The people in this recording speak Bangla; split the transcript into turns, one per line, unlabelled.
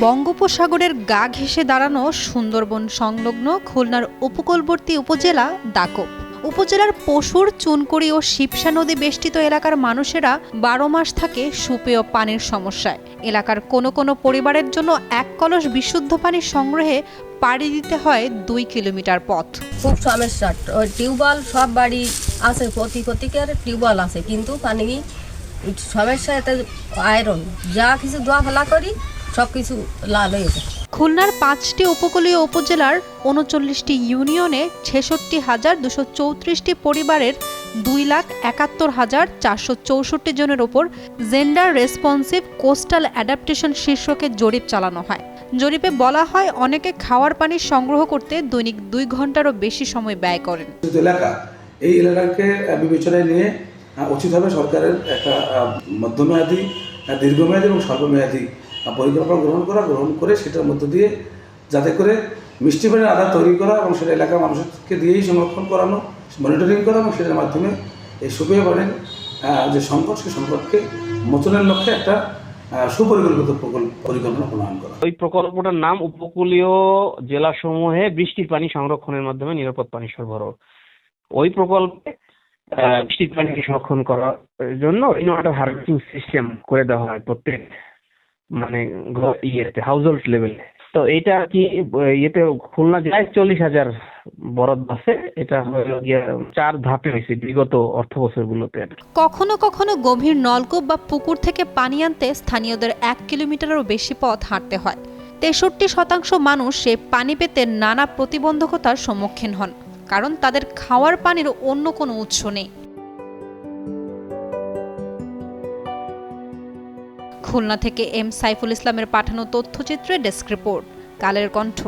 বঙ্গোপসাগরের গা ঘেঁষে দাঁড়ানো সুন্দরবন সংলগ্ন খুলনার উপকূলবর্তী উপজেলা দাকব। উপজেলার পশুর, চুনকুড়ি ও শিবসা নদী বেষ্টিত এলাকার মানুষেরা 12 মাস থাকে সুপেয় পানির সমস্যায়। এলাকার কোনো কোনো পরিবারের জন্য 1 কলস বিশুদ্ধ পানি সংগ্রহে পাড়ি দিতে হয় 2 কিলোমিটার পথ।
খুব সমস্যা। টিউবওয়েল সব বাড়ি আছে, প্রতিকার টিউবওয়েল আছে, কিন্তু পানি সমস্যা, এতে আয়রন যা কিছু দোয়া ফেলা করি সব কিছু লাল হয়ে যায়।
খুলনার 5টি উপকূলীয় উপজেলার 39টি ইউনিয়নে 66,234টি পরিবারের 2,71,464 জনের ওপর জেন্ডার রেসপন্সিভ কোস্টাল অ্যাডাপ্টেশন শীর্ষকে জরিপ চালানো হয়। জরিপে বলা হয়, অনেকে খাওয়ার পানি সংগ্রহ করতে দৈনিক 2 ঘন্টারও বেশি সময় ব্যয় করেন।
এই এলাকাকে বিবেচনায় নিয়ে উচিতভাবে সরকারের একটা মধ্যমেয়াদী, দীর্ঘমেয়াদী এবং স্বল্পমেয়াদী পরিকল্পনা গ্রহণ করে সেটার মধ্য দিয়ে যাতে করে মিষ্টি পানির আধার তৈরি করা এবং সেটা এলাকার মানুষকে দিয়েই সংরক্ষণ করানো, মনিটরিং করা এবং সেটার মাধ্যমে এই সুপেয় পানির যে সংকট, সেই সংকটকে মোচনের লক্ষ্যে একটা সুপরিকল্পিত পরিকল্পনা প্রণয়ন করা।
ওই প্রকল্পটার নাম উপকূলীয় জেলাসমূহে বৃষ্টির পানি সংরক্ষণের মাধ্যমে নিরাপদ পানি সরবরাহ। ওই প্রকল্পে বৃষ্টির পানি সংরক্ষণ করার জন্য একটা হার্ভেস্টিং সিস্টেম করে দেওয়া হয় প্রত্যেক হাউস হোল্ড লেভেলে। তো এটা কি খুলনা জেলায় 40,000 বরাদ্দ আছে। এটা 4 ধাপে হয়েছে বিগত অর্থ বছরগুলোতে।
কখনো কখনো গভীর নলকূপ বা পুকুর থেকে পানি আনতে স্থানীয়দের 1 কিলোমিটারেরও বেশি পথ হাঁটতে হয়। 63% মানুষ সে পানি পেতে নানা প্রতিবন্ধকতার সম্মুখীন হন, কারণ তাদের খাওয়ার পানির অন্য কোনো উৎস নেই। খুলনা থেকে এম সাইফুল ইসলামের পাঠানো তথ্যচিত্রে ডেস্ক রিপোর্ট, কালের কণ্ঠ।